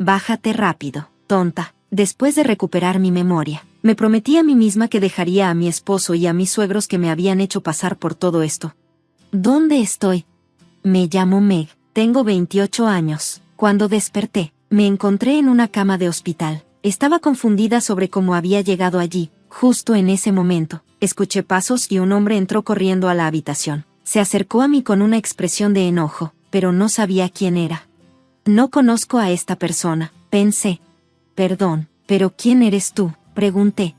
Bájate rápido, tonta. Después de recuperar mi memoria, me prometí a mí misma que dejaría a mi esposo y a mis suegros que me habían hecho pasar por todo esto. ¿Dónde estoy? Me llamo Meg, tengo 28 años. Cuando desperté, me encontré en una cama de hospital. Estaba confundida sobre cómo había llegado allí. Justo en ese momento, escuché pasos y un hombre entró corriendo a la habitación. Se acercó a mí con una expresión de enojo, pero no sabía quién era. No conozco a esta persona, pensé. Perdón, ¿pero quién eres tú?, pregunté.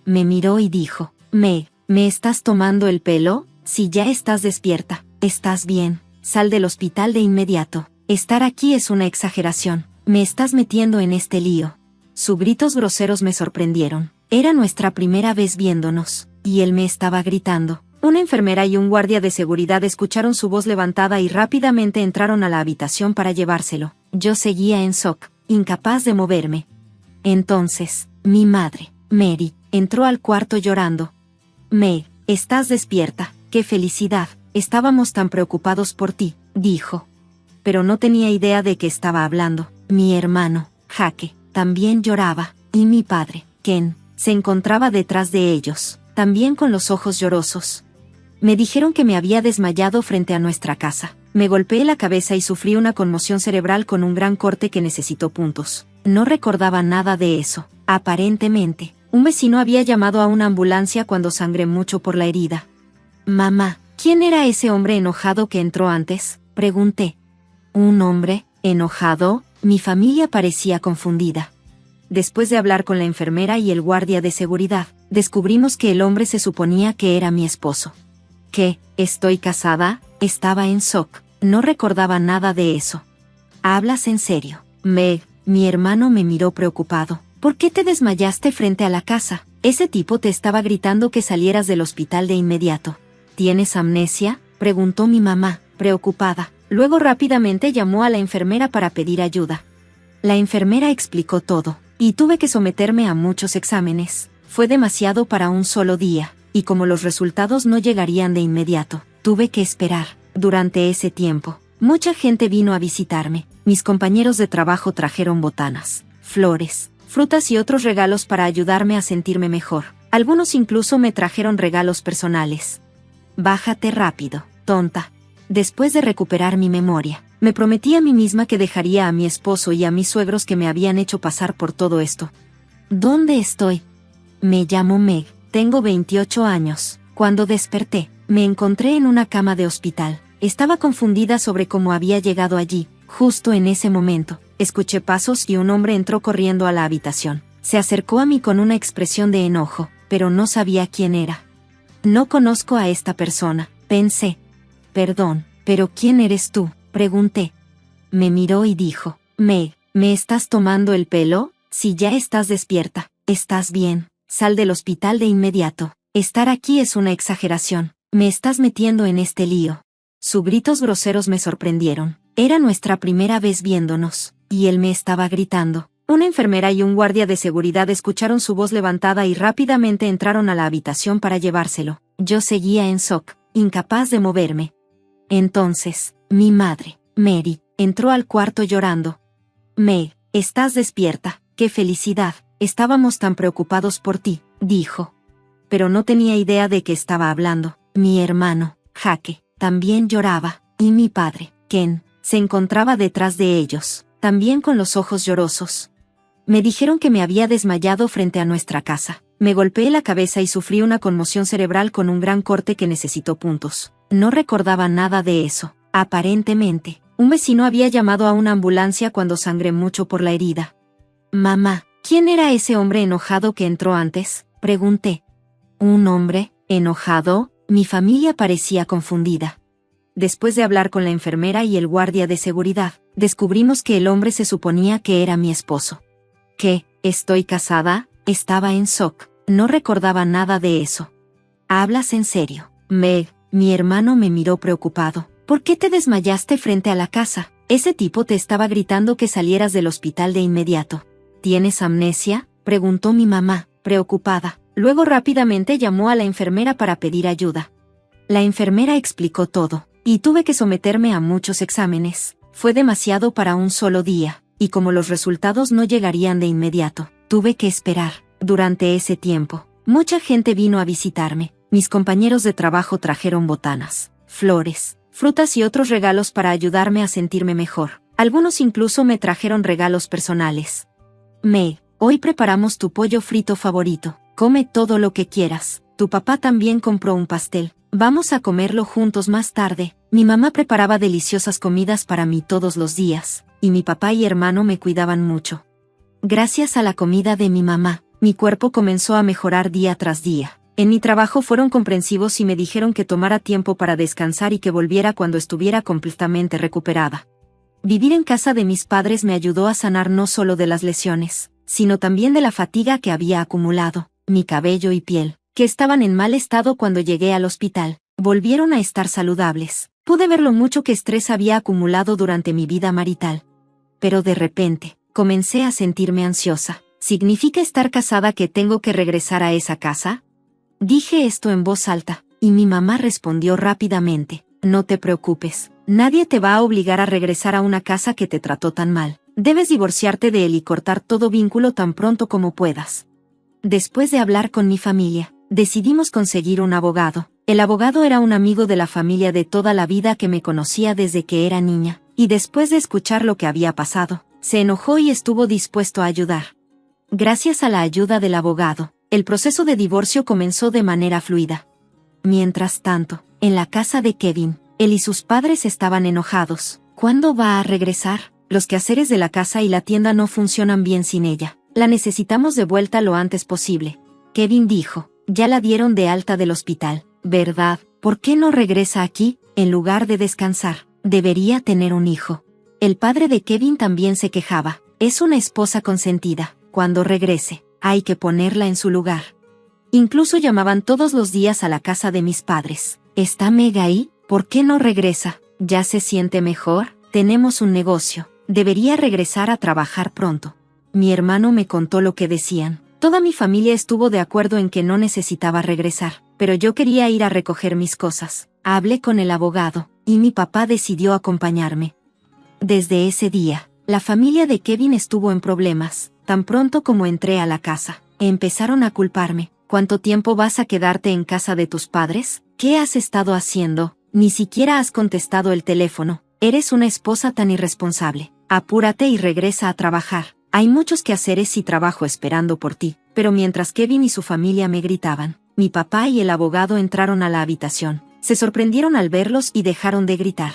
Me miró y dijo, Meg, ¿me estás tomando el pelo? Si ya estás despierta, estás bien, sal del hospital de inmediato. Estar aquí es una exageración, me estás metiendo en este lío. Sus gritos groseros me sorprendieron. Era nuestra primera vez viéndonos, y él me estaba gritando. Una enfermera y un guardia de seguridad escucharon su voz levantada y rápidamente entraron a la habitación para llevárselo. Yo seguía en shock, incapaz de moverme. Entonces, mi madre, Mary, entró al cuarto llorando. Meg, estás despierta, qué felicidad, estábamos tan preocupados por ti, dijo. Pero no tenía idea de qué estaba hablando. Mi hermano, Jake, también lloraba, y mi padre, Ken, se encontraba detrás de ellos, también con los ojos llorosos. Me dijeron que me había desmayado frente a nuestra casa. Me golpeé la cabeza y sufrí una conmoción cerebral con un gran corte que necesitó puntos. No recordaba nada de eso. Aparentemente, un vecino había llamado a una ambulancia cuando sangré mucho por la herida. Mamá, ¿quién era ese hombre enojado que entró antes?, pregunté. ¿Un hombre enojado? Mi familia parecía confundida. Después de hablar con la enfermera y el guardia de seguridad, descubrimos que el hombre se suponía que era mi esposo. ¿Qué? ¿Estoy casada? Estaba en shock. No recordaba nada de eso. ¿Hablas en serio? Meg, mi hermano me miró preocupado. ¿Por qué te desmayaste frente a la casa? Ese tipo te estaba gritando que salieras del hospital de inmediato. ¿Tienes amnesia?, preguntó mi mamá, preocupada. Luego rápidamente llamó a la enfermera para pedir ayuda. La enfermera explicó todo, y tuve que someterme a muchos exámenes. Fue demasiado para un solo día, y como los resultados no llegarían de inmediato, tuve que esperar. Durante ese tiempo, mucha gente vino a visitarme. Mis compañeros de trabajo trajeron botanas, flores, frutas y otros regalos para ayudarme a sentirme mejor. Algunos incluso me trajeron regalos personales. Bájate rápido, tonta. Después de recuperar mi memoria, me prometí a mí misma que dejaría a mi esposo y a mis suegros que me habían hecho pasar por todo esto. ¿Dónde estoy? Me llamo Meg, tengo 28 años. Cuando desperté, me encontré en una cama de hospital. Estaba confundida sobre cómo había llegado allí. Justo en ese momento, escuché pasos y un hombre entró corriendo a la habitación. Se acercó a mí con una expresión de enojo, pero no sabía quién era. No conozco a esta persona, pensé. Perdón, ¿pero quién eres tú?, pregunté. Me miró y dijo, Meg, ¿me estás tomando el pelo? Si ya estás despierta, estás bien, sal del hospital de inmediato. Estar aquí es una exageración, me estás metiendo en este lío. Sus gritos groseros me sorprendieron. Era nuestra primera vez viéndonos, y él me estaba gritando. Una enfermera y un guardia de seguridad escucharon su voz levantada y rápidamente entraron a la habitación para llevárselo. Yo seguía en shock, incapaz de moverme. Entonces, mi madre, Mary, entró al cuarto llorando. Meg, estás despierta, qué felicidad, estábamos tan preocupados por ti, dijo. Pero no tenía idea de qué estaba hablando. Mi hermano, Jake, también lloraba, y mi padre, Ken, se encontraba detrás de ellos, también con los ojos llorosos. Me dijeron que me había desmayado frente a nuestra casa. Me golpeé la cabeza y sufrí una conmoción cerebral con un gran corte que necesitó puntos. No recordaba nada de eso. Aparentemente, un vecino había llamado a una ambulancia cuando sangré mucho por la herida. Mamá, ¿quién era ese hombre enojado que entró antes?, pregunté. ¿Un hombre enojado? Mi familia parecía confundida. Después de hablar con la enfermera y el guardia de seguridad, descubrimos que el hombre se suponía que era mi esposo. ¿Qué? ¿Estoy casada? Estaba en shock. No recordaba nada de eso. ¿Hablas en serio? Meg, mi hermano me miró preocupado. ¿Por qué te desmayaste frente a la casa? Ese tipo te estaba gritando que salieras del hospital de inmediato. ¿Tienes amnesia?, preguntó mi mamá, preocupada. Luego rápidamente llamó a la enfermera para pedir ayuda. La enfermera explicó todo, y tuve que someterme a muchos exámenes. Fue demasiado para un solo día, y como los resultados no llegarían de inmediato, tuve que esperar. Durante ese tiempo, mucha gente vino a visitarme. Mis compañeros de trabajo trajeron botanas, flores, frutas y otros regalos para ayudarme a sentirme mejor. Algunos incluso me trajeron regalos personales. Meg, hoy preparamos tu pollo frito favorito. Come todo lo que quieras. Tu papá también compró un pastel. Vamos a comerlo juntos más tarde. Mi mamá preparaba deliciosas comidas para mí todos los días, y mi papá y hermano me cuidaban mucho. Gracias a la comida de mi mamá, mi cuerpo comenzó a mejorar día tras día. En mi trabajo fueron comprensivos y me dijeron que tomara tiempo para descansar y que volviera cuando estuviera completamente recuperada. Vivir en casa de mis padres me ayudó a sanar no solo de las lesiones, sino también de la fatiga que había acumulado. Mi cabello y piel, que estaban en mal estado cuando llegué al hospital, volvieron a estar saludables. Pude ver lo mucho que estrés había acumulado durante mi vida marital. Pero de repente, comencé a sentirme ansiosa. ¿Significa estar casada que tengo que regresar a esa casa? Dije esto en voz alta, y mi mamá respondió rápidamente: no te preocupes, nadie te va a obligar a regresar a una casa que te trató tan mal. Debes divorciarte de él y cortar todo vínculo tan pronto como puedas. Después de hablar con mi familia, decidimos conseguir un abogado. El abogado era un amigo de la familia de toda la vida que me conocía desde que era niña, y después de escuchar lo que había pasado, se enojó y estuvo dispuesto a ayudar. Gracias a la ayuda del abogado, el proceso de divorcio comenzó de manera fluida. Mientras tanto, en la casa de Kevin, él y sus padres estaban enojados. ¿Cuándo va a regresar? Los quehaceres de la casa y la tienda no funcionan bien sin ella. La necesitamos de vuelta lo antes posible. Kevin dijo: ya la dieron de alta del hospital, ¿verdad? ¿Por qué no regresa aquí, en lugar de descansar? Debería tener un hijo. El padre de Kevin también se quejaba: es una esposa consentida. Cuando regrese, hay que ponerla en su lugar. Incluso llamaban todos los días a la casa de mis padres. ¿Está Meg ahí? ¿Por qué no regresa? ¿Ya se siente mejor? Tenemos un negocio. Debería regresar a trabajar pronto. Mi hermano me contó lo que decían. Toda mi familia estuvo de acuerdo en que no necesitaba regresar, pero yo quería ir a recoger mis cosas. Hablé con el abogado, y mi papá decidió acompañarme. Desde ese día, la familia de Kevin estuvo en problemas. Tan pronto como entré a la casa, empezaron a culparme. ¿Cuánto tiempo vas a quedarte en casa de tus padres? ¿Qué has estado haciendo? Ni siquiera has contestado el teléfono. Eres una esposa tan irresponsable. Apúrate y regresa a trabajar. Hay muchos quehaceres y trabajo esperando por ti. Pero mientras Kevin y su familia me gritaban, mi papá y el abogado entraron a la habitación. Se sorprendieron al verlos y dejaron de gritar.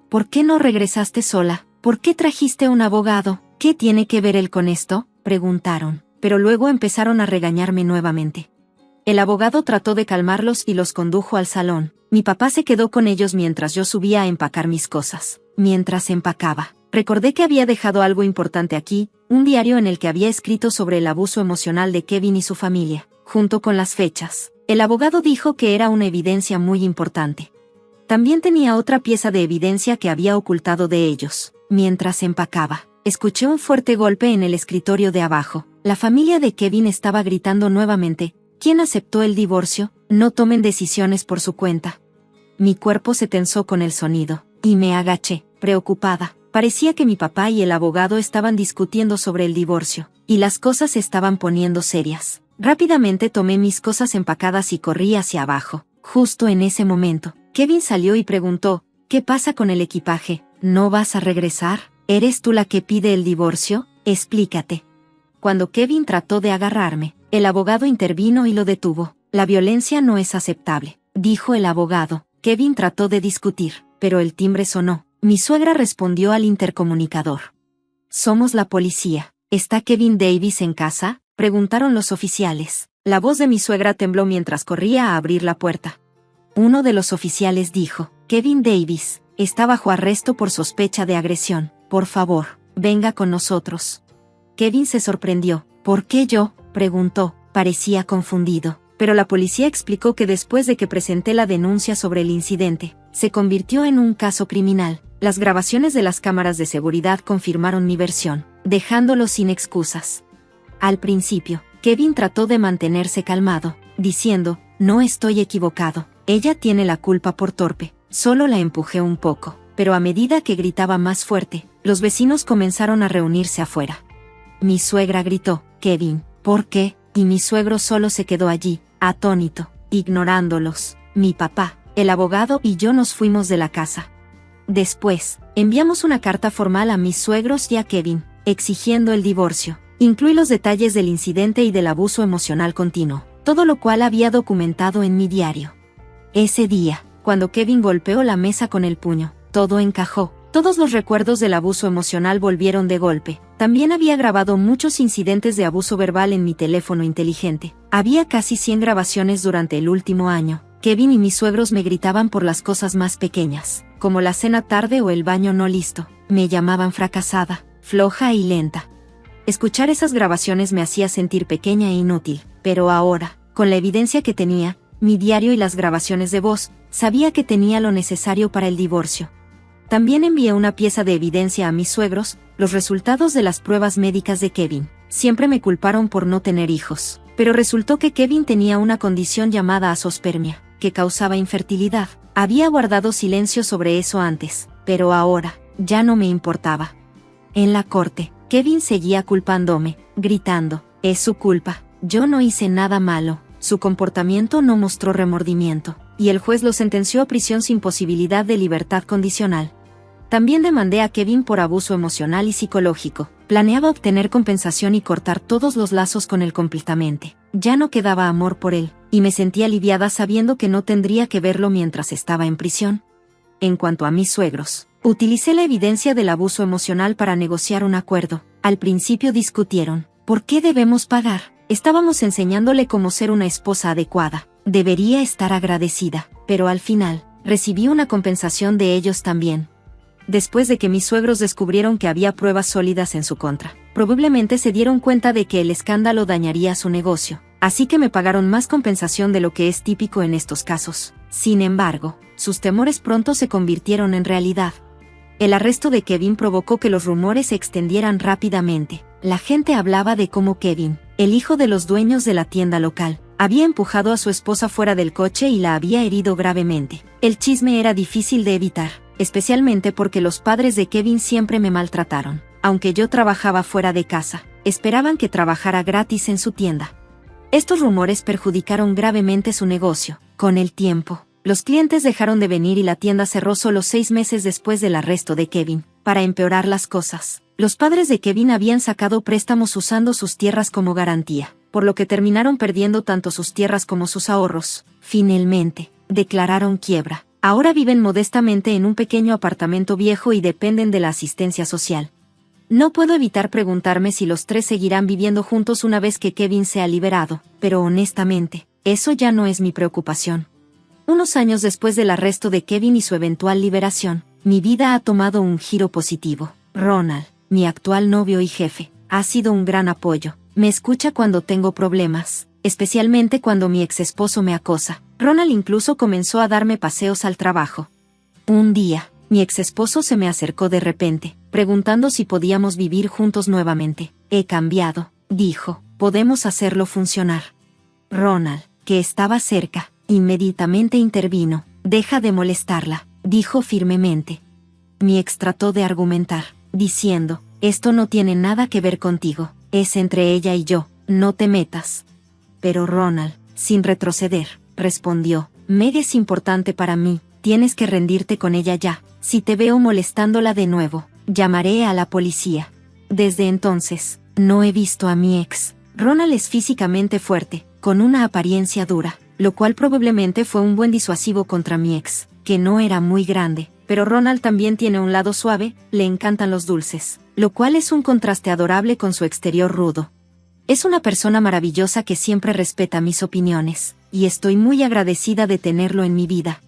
¿Por qué no regresaste sola? ¿Por qué trajiste un abogado? ¿Qué tiene que ver él con esto?, preguntaron, pero luego empezaron a regañarme nuevamente. El abogado trató de calmarlos y los condujo al salón. Mi papá se quedó con ellos mientras yo subía a empacar mis cosas. Mientras empacaba, recordé que había dejado algo importante aquí, un diario en el que había escrito sobre el abuso emocional de Kevin y su familia, junto con las fechas. El abogado dijo que era una evidencia muy importante. También tenía otra pieza de evidencia que había ocultado de ellos. Mientras empacaba, escuché un fuerte golpe en el escritorio de abajo. La familia de Kevin estaba gritando nuevamente: ¿quién aceptó el divorcio? No tomen decisiones por su cuenta. Mi cuerpo se tensó con el sonido, y me agaché, preocupada. Parecía que mi papá y el abogado estaban discutiendo sobre el divorcio, y las cosas se estaban poniendo serias. Rápidamente tomé mis cosas empacadas y corrí hacia abajo. Justo en ese momento, Kevin salió y preguntó: ¿qué pasa con el equipaje? ¿No vas a regresar? ¿Eres tú la que pide el divorcio? Explícate. Cuando Kevin trató de agarrarme, el abogado intervino y lo detuvo. La violencia no es aceptable, dijo el abogado. Kevin trató de discutir, pero el timbre sonó. Mi suegra respondió al intercomunicador. Somos la policía. ¿Está Kevin Davis en casa?, preguntaron los oficiales. La voz de mi suegra tembló mientras corría a abrir la puerta. Uno de los oficiales dijo: Kevin Davis está bajo arresto por sospecha de agresión. Por favor, venga con nosotros. Kevin se sorprendió. ¿Por qué yo?, preguntó. Parecía confundido, pero la policía explicó que después de que presenté la denuncia sobre el incidente, se convirtió en un caso criminal. Las grabaciones de las cámaras de seguridad confirmaron mi versión, dejándolo sin excusas. Al principio, Kevin trató de mantenerse calmado, diciendo: no estoy equivocado, ella tiene la culpa por torpe, solo la empujé un poco. Pero a medida que gritaba más fuerte, los vecinos comenzaron a reunirse afuera. Mi suegra gritó, «Kevin, ¿por qué?», y mi suegro solo se quedó allí, atónito, ignorándolos. Mi papá, el abogado y yo nos fuimos de la casa. Después, enviamos una carta formal a mis suegros y a Kevin, exigiendo el divorcio. Incluí los detalles del incidente y del abuso emocional continuo, todo lo cual había documentado en mi diario. Ese día, cuando Kevin golpeó la mesa con el puño, todo encajó. Todos los recuerdos del abuso emocional volvieron de golpe. También había grabado muchos incidentes de abuso verbal en mi teléfono inteligente. Había casi 100 grabaciones durante el último año. Kevin y mis suegros me gritaban por las cosas más pequeñas, como la cena tarde o el baño no listo. Me llamaban fracasada, floja y lenta. Escuchar esas grabaciones me hacía sentir pequeña e inútil, pero ahora, con la evidencia que tenía, mi diario y las grabaciones de voz, sabía que tenía lo necesario para el divorcio. También envié una pieza de evidencia a mis suegros, los resultados de las pruebas médicas de Kevin. Siempre me culparon por no tener hijos, pero resultó que Kevin tenía una condición llamada azospermia, que causaba infertilidad. Había guardado silencio sobre eso antes, pero ahora, ya no me importaba. En la corte, Kevin seguía culpándome, gritando, «Es su culpa, yo no hice nada malo». Su comportamiento no mostró remordimiento, y el juez lo sentenció a prisión sin posibilidad de libertad condicional. También demandé a Kevin por abuso emocional y psicológico. Planeaba obtener compensación y cortar todos los lazos con él completamente. Ya no quedaba amor por él, y me sentí aliviada sabiendo que no tendría que verlo mientras estaba en prisión. En cuanto a mis suegros, utilicé la evidencia del abuso emocional para negociar un acuerdo. Al principio discutieron, ¿por qué debemos pagar? Estábamos enseñándole cómo ser una esposa adecuada. Debería estar agradecida, pero al final, recibí una compensación de ellos también. Después de que mis suegros descubrieron que había pruebas sólidas en su contra, probablemente se dieron cuenta de que el escándalo dañaría su negocio, así que me pagaron más compensación de lo que es típico en estos casos. Sin embargo, sus temores pronto se convirtieron en realidad. El arresto de Kevin provocó que los rumores se extendieran rápidamente. La gente hablaba de cómo Kevin, el hijo de los dueños de la tienda local, había empujado a su esposa fuera del coche y la había herido gravemente. El chisme era difícil de evitar, especialmente porque los padres de Kevin siempre me maltrataron. Aunque yo trabajaba fuera de casa, esperaban que trabajara gratis en su tienda. Estos rumores perjudicaron gravemente su negocio. Con el tiempo, los clientes dejaron de venir y la tienda cerró solo 6 meses después del arresto de Kevin. Para empeorar las cosas, los padres de Kevin habían sacado préstamos usando sus tierras como garantía, por lo que terminaron perdiendo tanto sus tierras como sus ahorros. Finalmente, declararon quiebra. Ahora viven modestamente en un pequeño apartamento viejo y dependen de la asistencia social. No puedo evitar preguntarme si los tres seguirán viviendo juntos una vez que Kevin sea liberado, pero honestamente, eso ya no es mi preocupación. Unos años después del arresto de Kevin y su eventual liberación, mi vida ha tomado un giro positivo. Ronald, mi actual novio y jefe, ha sido un gran apoyo. Me escucha cuando tengo problemas, especialmente cuando mi exesposo me acosa. Ronald incluso comenzó a darme paseos al trabajo. Un día, mi exesposo se me acercó de repente, preguntando si podíamos vivir juntos nuevamente. He cambiado, dijo, podemos hacerlo funcionar. Ronald, que estaba cerca, inmediatamente intervino. Deja de molestarla, dijo firmemente. Mi ex trató de argumentar, diciendo, esto no tiene nada que ver contigo, es entre ella y yo, no te metas. Pero Ronald, sin retroceder, respondió, Meg es importante para mí, tienes que rendirte con ella ya. Si te veo molestándola de nuevo, llamaré a la policía. Desde entonces, no he visto a mi ex. Ronald es físicamente fuerte, con una apariencia dura, lo cual probablemente fue un buen disuasivo contra mi ex, que no era muy grande. Pero Ronald también tiene un lado suave, le encantan los dulces, lo cual es un contraste adorable con su exterior rudo. Es una persona maravillosa que siempre respeta mis opiniones, y estoy muy agradecida de tenerlo en mi vida.